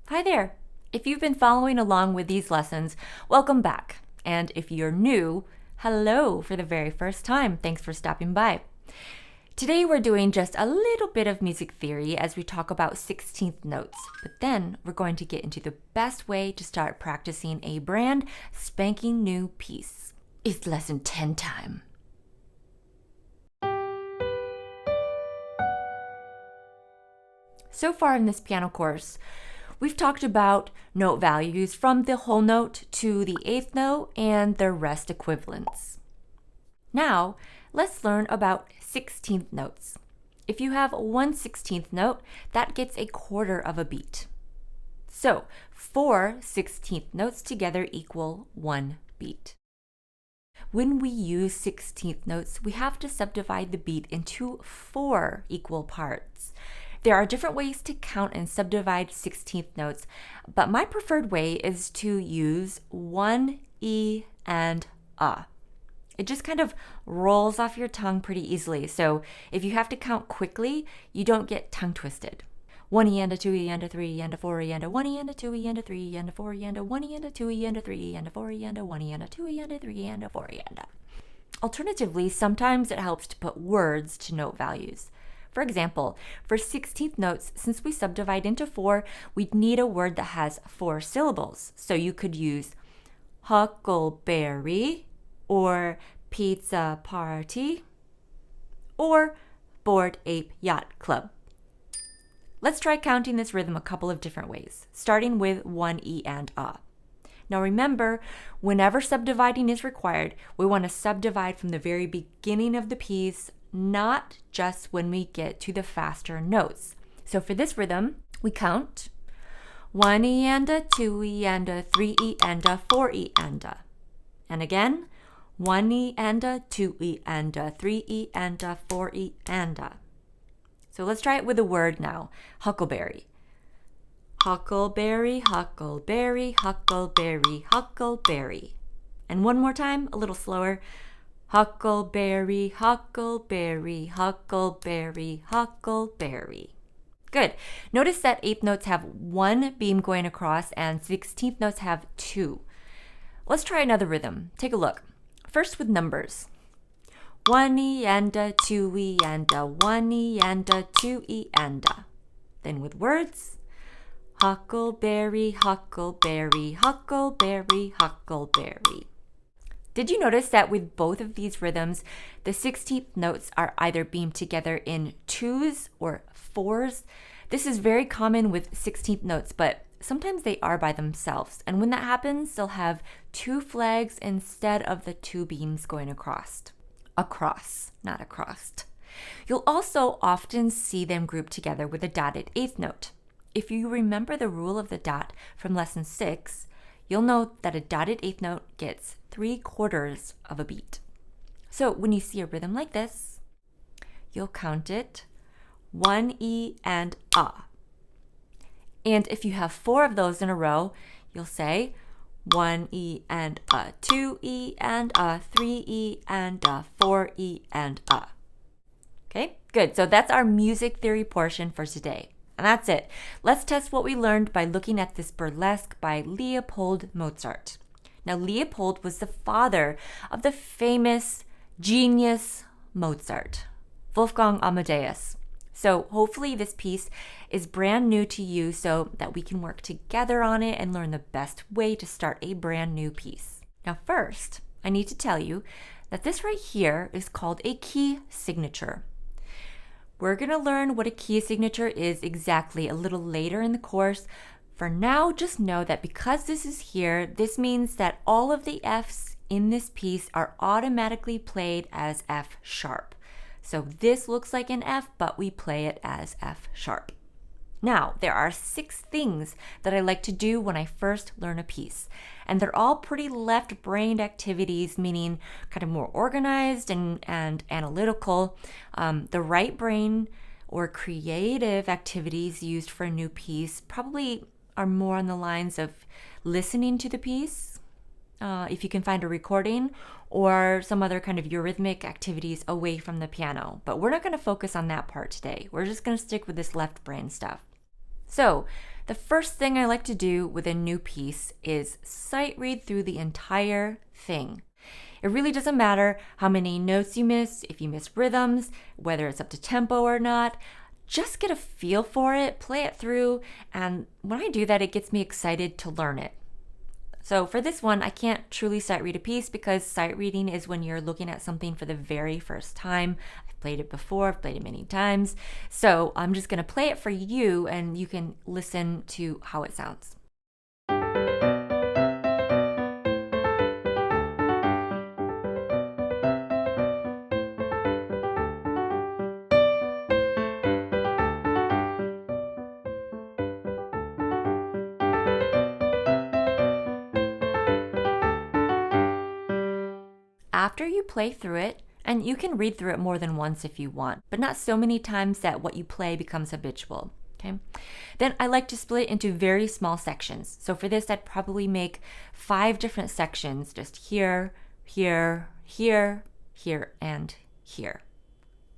Hi there! If you've been following along with these lessons, welcome back. And if you're new, hello for the very first time. Thanks for stopping by. Today we're doing just a little bit of music theory as we talk about 16th notes, but then we're going to get into the best way to start practicing a brand spanking new piece. It's lesson 10 time. So far in this piano course, we've talked about note values from the whole note to the eighth note and their rest equivalents. Now, let's learn about 16th notes. If you have 1/16th note, that gets a quarter of a beat. So, 4 16th notes together equal 1 beat. When we use 16th notes, we have to subdivide the beat into 4 equal parts. There are different ways to count and subdivide 16th notes, but my preferred way is to use 1 E and A. It just kind of rolls off your tongue pretty easily, so if you have to count quickly, you don't get tongue twisted. 1 E and a 2 E and a 3 E and a 4 E and a 1 E and a 2 E and a 3 E and a 4 E and a 1 E and a 2 E and a 3 E and a 4 E and a 1 E and a 2 E and a 3 E and a 4 E and a. Alternatively, sometimes it helps to put words to note values. For example, for 16th notes, since we subdivide into 4, we'd need a word that has 4 syllables. So you could use huckleberry, or pizza party, or Bored Ape Yacht Club. Let's try counting this rhythm a couple of different ways, starting with 1 E and A. Now remember, whenever subdividing is required, we want to subdivide from the very beginning of the piece, not just when we get to the faster notes. So for this rhythm, we count 1 E and a 2 E and a 3 E and a 4 E and a. And again, 1 E and a 2 E and a 3 E and a 4 E and a. So let's try it with a word now. Huckleberry. Huckleberry, huckleberry, huckleberry, huckleberry. And one more time, a little slower. Huckleberry, huckleberry, huckleberry, huckleberry. Good. Notice that eighth notes have 1 beam going across and 16th notes have 2. Let's try another rhythm. Take a look. First with numbers. 1 E and a 2 E and a 1 E and a 2 E and a. Then with words. Huckleberry, huckleberry, huckleberry, huckleberry. Did you notice that with both of these rhythms, the 16th notes are either beamed together in 2s or 4s? This is very common with 16th notes, but sometimes they are by themselves. And when that happens, they'll have 2 flags instead of the 2 beams going across. Across, not across. You'll also often see them grouped together with a dotted 8th note. If you remember the rule of the dot from lesson 6, you'll note that a dotted 8th note gets 3/4 of a beat. So when you see a rhythm like this, you'll count it 1 E and A. And if you have 4 of those in a row, you'll say 1 E and A, 2 E and A, 3 E and A, 4 E and A. Okay, good. So that's our music theory portion for today. And that's it. Let's test what we learned by looking at this Burleske by Leopold Mozart. Now, Leopold was the father of the famous genius Mozart, Wolfgang Amadeus. So hopefully this piece is brand new to you so that we can work together on it and learn the best way to start a brand new piece. Now, first, I need to tell you that this right here is called a key signature. We're going to learn what a key signature is exactly a little later in the course. For now, just know that because this is here, this means that all of the Fs in this piece are automatically played as F sharp. So this looks like an F, but we play it as F sharp. Now, there are 6 things that I like to do when I first learn a piece, and they're all pretty left-brained activities, meaning kind of more organized and analytical. The right brain or creative activities used for a new piece probably are more on the lines of listening to the piece, if you can find a recording, or some other kind of eurythmic activities away from the piano. But we're not going to focus on that part today. We're just going to stick with this left brain stuff. So the first thing I like to do with a new piece is sight read through the entire thing. It really doesn't matter how many notes you miss, if you miss rhythms, whether it's up to tempo or not. Just get a feel for it, play it through, and when I do that, it gets me excited to learn it. So for this one, I can't truly sight read a piece because sight reading is when you're looking at something for the very first time. I've played it before, I've played it many times. So I'm just going to play it for you and you can listen to how it sounds. After you play through it, and you can read through it more than once if you want, but not so many times that what you play becomes habitual, okay? Then I like to split it into very small sections. So for this, I'd probably make 5 different sections, just here, here, here, here, and here.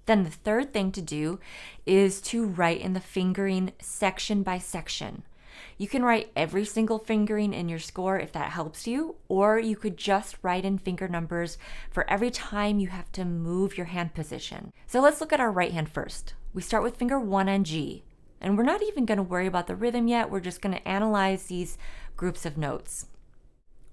Then the third thing to do is to write in the fingering section by section. You can write every single fingering in your score if that helps you, or you could just write in finger numbers for every time you have to move your hand position. So let's look at our right hand first. We start with finger 1 on G, and we're not even going to worry about the rhythm yet. We're just going to analyze these groups of notes.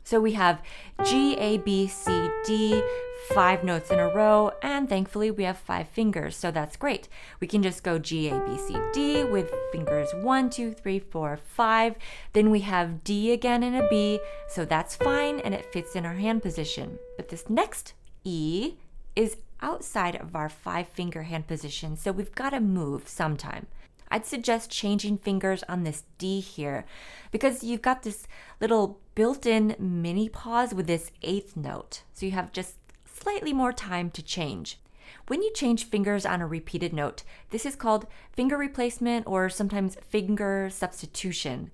So we have G, A, B, C, D, 5 notes in a row, and thankfully we have 5 fingers, so that's great. We can just go G, A, B, C, D with fingers 1, 2, 3, 4, 5. Then we have D again and a B, so that's fine and it fits in our hand position. But this next E is outside of our 5-finger hand position, so we've got to move sometime. I'd suggest changing fingers on this D here because you've got this little built-in mini pause with this 8th note. So you have just slightly more time to change. When you change fingers on a repeated note, this is called finger replacement or sometimes finger substitution.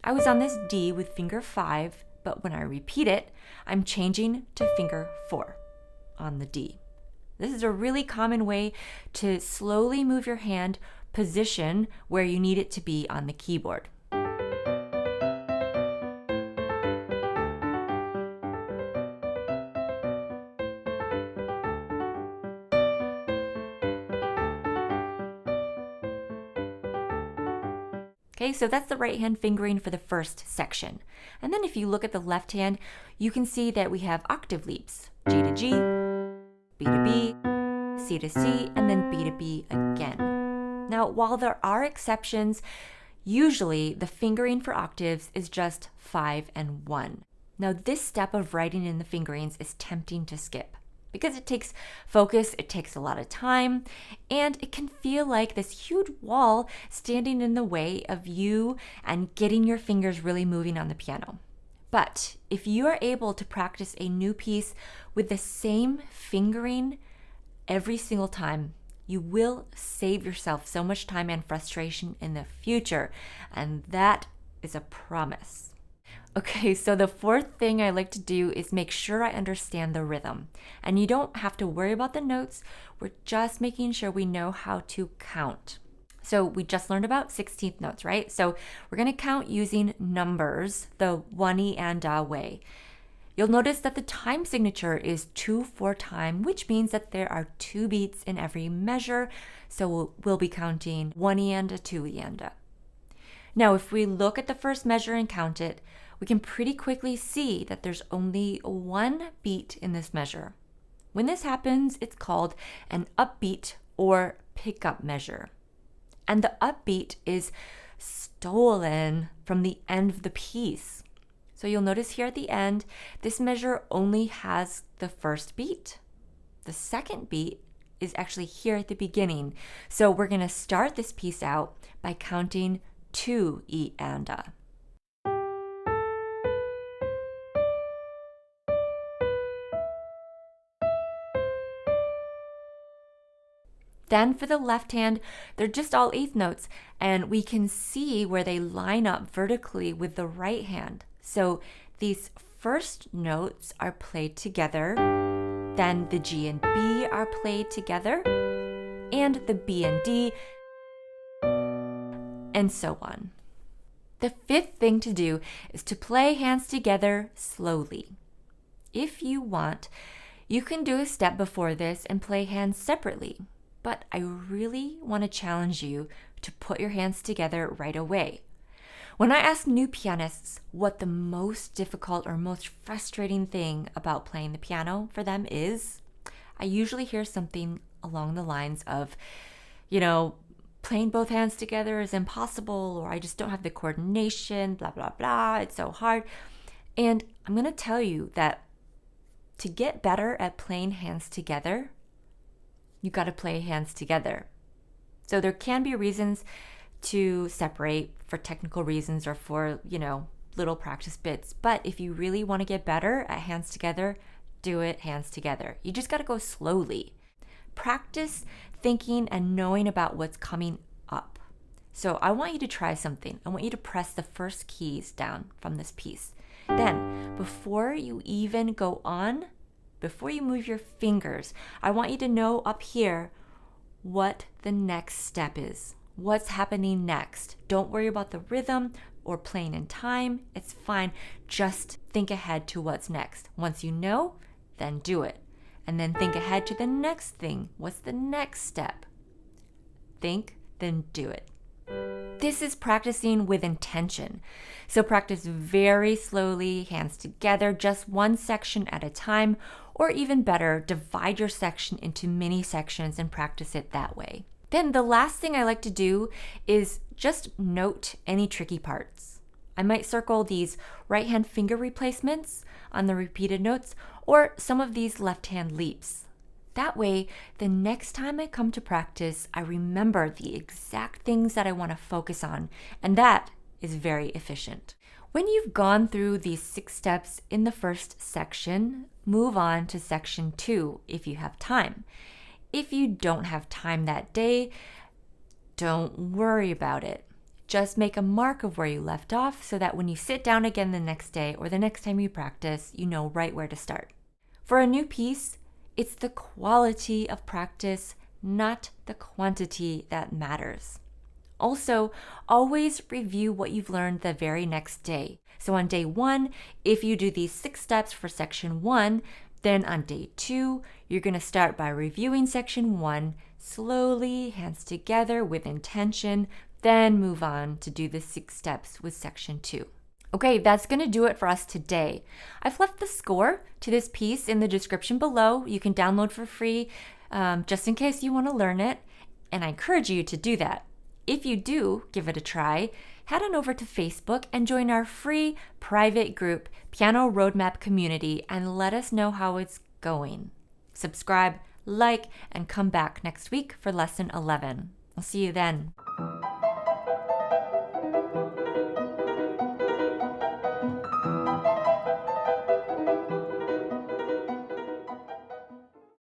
I was on this D with finger 5, but when I repeat it, I'm changing to finger 4 on the D. This is a really common way to slowly move your hand position where you need it to be on the keyboard. Okay, so that's the right hand fingering for the first section. And then if you look at the left hand, you can see that we have octave leaps. G to G, B to B, C to C, and then B to B again. Now, while there are exceptions, usually the fingering for octaves is just 5 and 1. Now, this step of writing in the fingerings is tempting to skip because it takes focus, it takes a lot of time, and it can feel like this huge wall standing in the way of you and getting your fingers really moving on the piano. But if you are able to practice a new piece with the same fingering every single time, you will save yourself so much time and frustration in the future, and that is a promise. Okay, so the fourth thing I like to do is make sure I understand the rhythm. And you don't have to worry about the notes, we're just making sure we know how to count. So we just learned about 16th notes, right? So we're gonna count using numbers, the one-y and da way. You'll notice that the time signature is 2/4 time, which means that there are 2 beats in every measure. So we'll be counting 1 and a 2 and a. Now, if we look at the first measure and count it, we can pretty quickly see that there's only 1 beat in this measure. When this happens, it's called an upbeat or pickup measure. And the upbeat is stolen from the end of the piece. So you'll notice here at the end, this measure only has the first beat. The second beat is actually here at the beginning. So we're going to start this piece out by counting 2 E and A. Then for the left hand, they're just all 8th notes, and we can see where they line up vertically with the right hand. So these first notes are played together, then the G and B are played together, and the B and D, and so on. The fifth thing to do is to play hands together slowly. If you want, you can do a step before this and play hands separately, but I really want to challenge you to put your hands together right away. When I ask new pianists what the most difficult or most frustrating thing about playing the piano for them is, I usually hear something along the lines of, playing both hands together is impossible, or I just don't have the coordination, blah, blah, blah, it's so hard. And I'm going to tell you that to get better at playing hands together, you got to play hands together. So there can be reasons to separate for technical reasons or for, little practice bits. But if you really want to get better at hands together, do it hands together. You just got to go slowly. Practice thinking and knowing about what's coming up. So I want you to try something. I want you to press the first keys down from this piece. Then, before you even go on, before you move your fingers, I want you to know up here what the next step is. What's happening next? Don't worry about the rhythm or playing in time. It's fine. Just think ahead to what's next. Once you know, then do it. And then think ahead to the next thing. What's the next step? Think, then do it. This is practicing with intention. So practice very slowly, hands together, just one section at a time, or even better, divide your section into mini sections and practice it that way. Then the last thing I like to do is just note any tricky parts. I might circle these right hand finger replacements on the repeated notes or some of these left hand leaps. That way, the next time I come to practice, I remember the exact things that I want to focus on, and that is very efficient. When you've gone through these 6 steps in the first section, move on to section 2 if you have time. If you don't have time that day, don't worry about it. Just make a mark of where you left off so that when you sit down again the next day or the next time you practice, you know right where to start. For a new piece, it's the quality of practice, not the quantity that matters. Also, always review what you've learned the very next day. So on day 1, if you do these 6 steps for section 1, then on day 2, you're going to start by reviewing section 1 slowly, hands together with intention, then move on to do the 6 steps with section 2. Okay, that's going to do it for us today. I've left the score to this piece in the description below. You can download for free just in case you want to learn it, and I encourage you to do that. If you do give it a try, head on over to Facebook and join our free private group, Piano Roadmap Community, and let us know how it's going. Subscribe, like, and come back next week for lesson 11. I'll see you then.